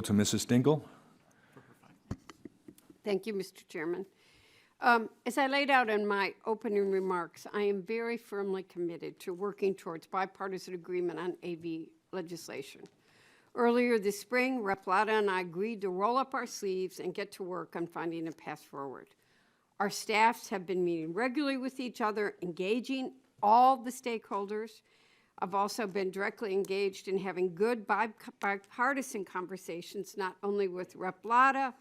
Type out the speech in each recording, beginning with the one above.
To Mrs. Dingell. Thank you, Mr. Chairman. As I laid out in my opening remarks, I am very firmly committed to working towards bipartisan agreement on AV legislation. Earlier this spring, Rep. Lada and I agreed to roll up our sleeves and get to work on finding a path forward. Our staffs have been meeting regularly with each other, engaging all the stakeholders. I've also been directly engaged in having good bipartisan conversations, not only with Rep. Lada,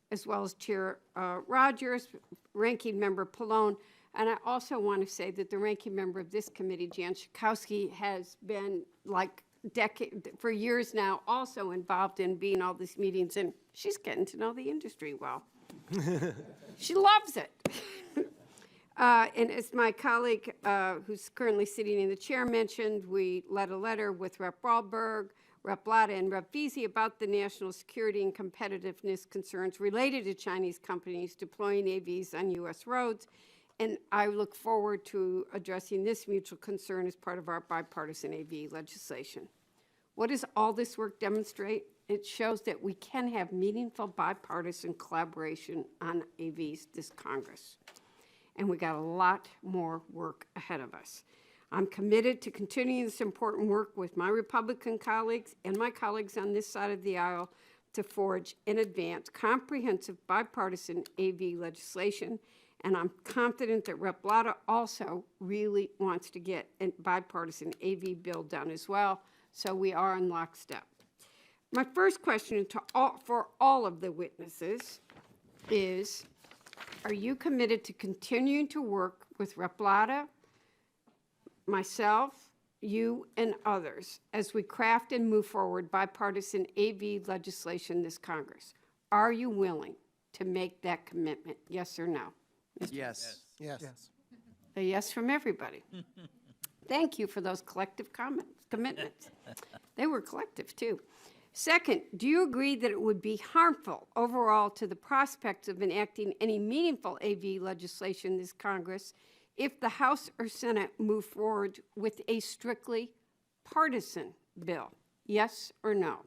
as well as Chair Rogers, Ranking Member Pallone, and I also want to say that the ranking member of this committee, Jan Schakowsky, has been for years now also involved in being all these meetings, and she's getting to know the industry well. She loves it. And as my colleague, who's currently sitting in the chair, mentioned, we led a letter with Rep. Wahlberg, Rep. Lada, and Rep. Veazey about the national security and competitiveness concerns related to Chinese companies deploying AVs on U.S. roads. And I look forward to addressing this mutual concern as part of our bipartisan AV legislation. What does all this work demonstrate? It shows that we can have meaningful bipartisan collaboration on AVs this Congress. And we got a lot more work ahead of us. I'm committed to continuing this important work with my Republican colleagues and my colleagues on this side of the aisle to forge and advance comprehensive bipartisan AV legislation. And I'm confident that Rep. Lada also really wants to get a bipartisan AV bill done as well. So we are in lockstep. My first question for all of the witnesses is, are you committed to continuing to work with Rep. Lada, myself, you, and others as we craft and move forward bipartisan AV legislation this Congress? Are you willing to make that commitment, yes or no? Yes. Yes. Yes. A yes from everybody. Thank you for those collective commitments. They were collective, too. Second, do you agree that it would be harmful overall to the prospects of enacting any meaningful AV legislation this Congress if the House or Senate move forward with a strictly partisan bill? Yes or no?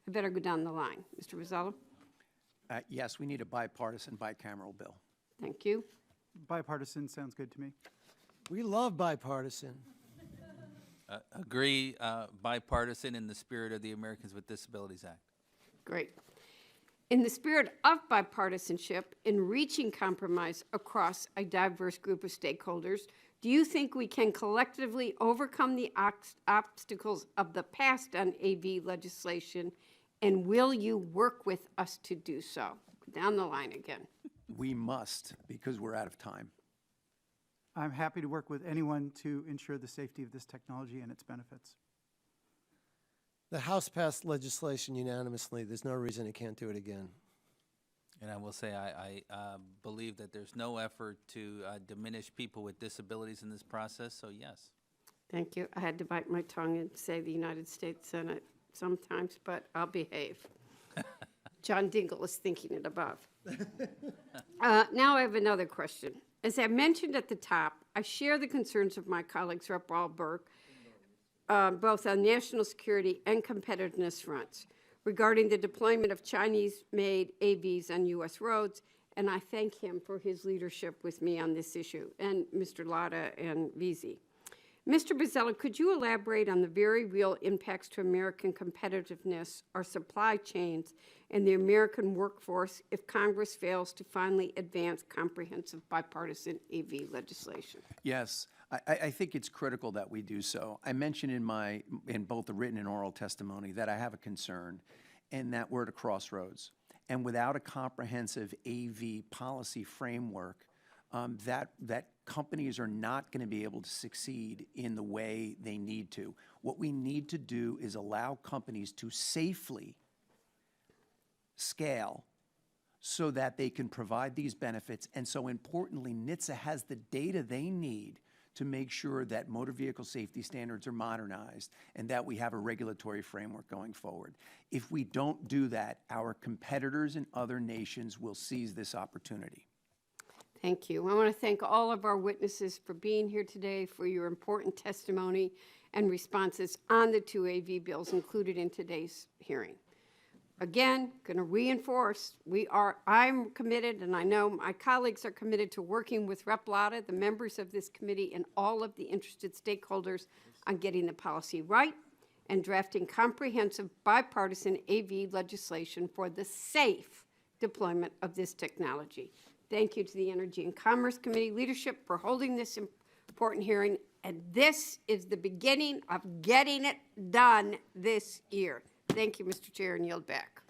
I better go down the line. Mr. Rossello? Yes, we need a bipartisan, bicameral bill. Thank you. Bipartisan sounds good to me. We love bipartisan. Agree, bipartisan in the spirit of the Americans with Disabilities Act. Great. In the spirit of bipartisanship, in reaching compromise across a diverse group of stakeholders, do you think we can collectively overcome the obstacles of the past on AV legislation, and will you work with us to do so? Down the line again. We must, because we're out of time. I'm happy to work with anyone to ensure the safety of this technology and its benefits. The House passed legislation unanimously. There's no reason it can't do it again. And I will say I believe that there's no effort to diminish people with disabilities in this process, so yes. Thank you. I had to bite my tongue and say the United States Senate sometimes, but I'll behave. John Dingell is thinking it above. Now I have another question. As I mentioned at the top, I share the concerns of my colleagues, Rep. Wahlberg, both on national security and competitiveness fronts, regarding the deployment of Chinese-made AVs on U.S. roads, and I thank him for his leadership with me on this issue, and Mr. Lada and Veazey. Mr. Bozella, could you elaborate on the very real impacts to American competitiveness, our supply chains, and the American workforce if Congress fails to finally advance comprehensive bipartisan AV legislation? Yes, I think it's critical that we do so. I mentioned in both the written and oral testimony that I have a concern, and that we're at a crossroads. And without a comprehensive AV policy framework, that companies are not going to be able to succeed in the way they need to. What we need to do is allow companies to safely scale so that they can provide these benefits. And so importantly, NHTSA has the data they need to make sure that motor vehicle safety standards are modernized and that we have a regulatory framework going forward. If we don't do that, our competitors in other nations will seize this opportunity. Thank you. I want to thank all of our witnesses for being here today, for your important testimony and responses on the two AV bills included in today's hearing. again, going to reinforce, I'm committed, and I know my colleagues are committed to working with Rep. Lotta, the members of this committee, and all of the interested stakeholders on getting the policy right and drafting comprehensive bipartisan AV legislation for the safe deployment of this technology. Thank you to the Energy and Commerce Committee leadership for holding this important hearing, and this is the beginning of getting it done this year. Thank you, Mr. Chair, and yield back.